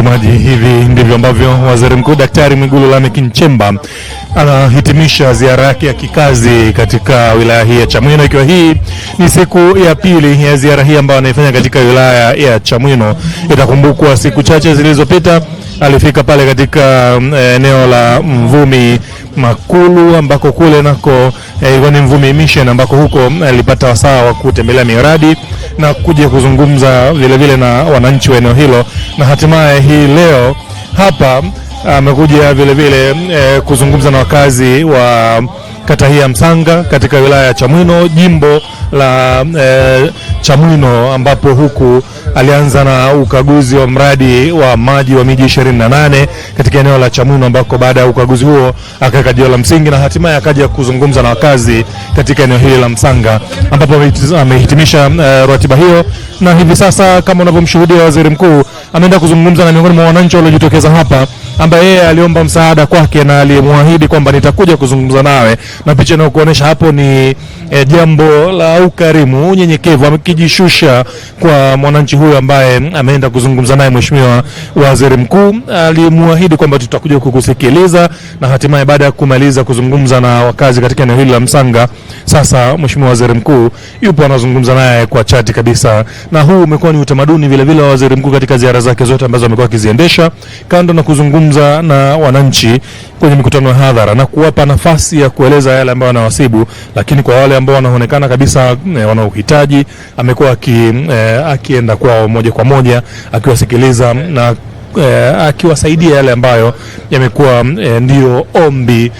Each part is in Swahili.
Mtazamaji, hivi ndivyo ambavyo Waziri Mkuu Daktari Mwigulu Lameck Nchemba anahitimisha ziara yake ya kikazi katika wilaya hii ya Chamwino, ikiwa hii ni siku ya pili ya ziara hii ambayo anaifanya katika wilaya ya Chamwino. Itakumbukwa siku chache zilizopita alifika pale katika eneo la Mvumi Makulu, ambako kule nako ilikuwa ni Mvumi Mission, ambako huko alipata wasaa wa kutembelea miradi na kuja kuzungumza vile vile na wananchi wa eneo hilo, na hatimaye hii leo hapa amekuja vile vile kuzungumza na wakazi wa kata hii ya Msanga katika wilaya ya Chamwino, jimbo la Chamwino, ambapo huku alianza na ukaguzi wa mradi wa maji wa miji 28 katika eneo la Chamwino, ambako baada ya ukaguzi huo akaweka jiwe la msingi na hatimaye akaja kuzungumza na wakazi katika eneo hili la Msanga, ambapo amehitimisha ratiba hiyo. Na hivi sasa kama unavyomshuhudia, waziri mkuu ameenda kuzungumza na miongoni mwa wananchi waliojitokeza hapa, ambaye yeye aliomba msaada kwake na alimwahidi kwamba nitakuja kuzungumza nawe, na picha inayokuonesha hapo ni jambo la ukarimu, unyenyekevu, amekijishusha kwa mwananchi huyu ambaye ameenda kuzungumza naye. Mheshimiwa Waziri Mkuu alimwahidi kwamba tutakuja kukusikiliza, na hatimaye baada ya kumaliza kuzungumza na wakazi katika eneo hili la Msanga, sasa Mheshimiwa Waziri Mkuu yupo anazungumza naye kwa chati kabisa. Na huu umekuwa ni utamaduni vile vile wa Waziri Mkuu katika ziara zake zote ambazo amekuwa akiziendesha, kando na kuzungumza na wananchi kwenye mikutano ya hadhara na kuwapa nafasi ya kueleza yale ambayo wanawasibu, lakini kwa wale ambao wanaonekana kabisa wana uhitaji, amekuwa akienda kwao moja kwa moja akiwasikiliza na akiwasaidia yale ambayo yamekuwa ndio ombi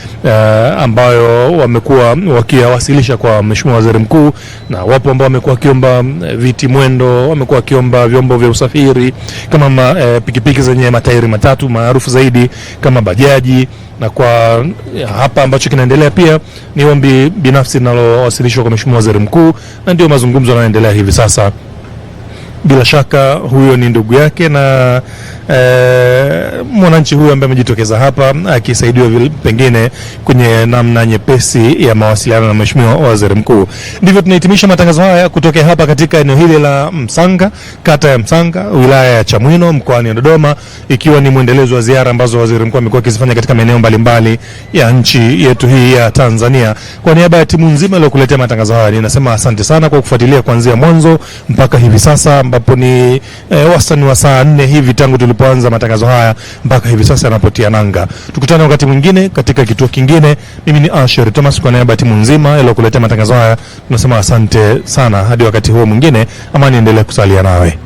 ambayo wamekuwa wakiwasilisha kwa Mheshimiwa Waziri Mkuu. Na wapo ambao wamekuwa wakiomba viti mwendo, wamekuwa wakiomba vyombo vya usafiri kama pikipiki zenye matairi matatu maarufu zaidi kama bajaji, na kwa hapa ambacho kinaendelea pia ni ombi binafsi linalowasilishwa kwa Mheshimiwa Waziri Mkuu, na ndio mazungumzo yanaendelea hivi sasa. Bila shaka huyo ni ndugu yake na mwananchi huyu ambaye amejitokeza hapa akisaidiwa pengine kwenye namna nyepesi ya mawasiliano na Mheshimiwa Waziri Mkuu. Ndivyo tunahitimisha matangazo haya kutoka hapa katika eneo hili la Msanga, kata ya Msanga, wilaya ya Chamwino, mkoani Dodoma, ikiwa ni mwendelezo wa ziara ambazo Waziri Mkuu amekuwa akizifanya katika maeneo mbalimbali ya nchi yetu hii ya Tanzania. Kwa niaba ya timu nzima iliyokuletea matangazo haya, ninasema asante sana kwa kufuatilia kuanzia mwanzo mpaka hivi sasa, ambapo ni wastani wa saa 4 hivi tangu tulipoanza matangazo haya mpaka hivi sasa yanapotia nanga. Tukutane wakati mwingine katika kituo kingine. Mimi ni Asher Thomas, kwa niaba ya timu nzima iliyokuletea matangazo haya tunasema asante sana hadi wakati huo mwingine. Amani endelee kusalia nawe.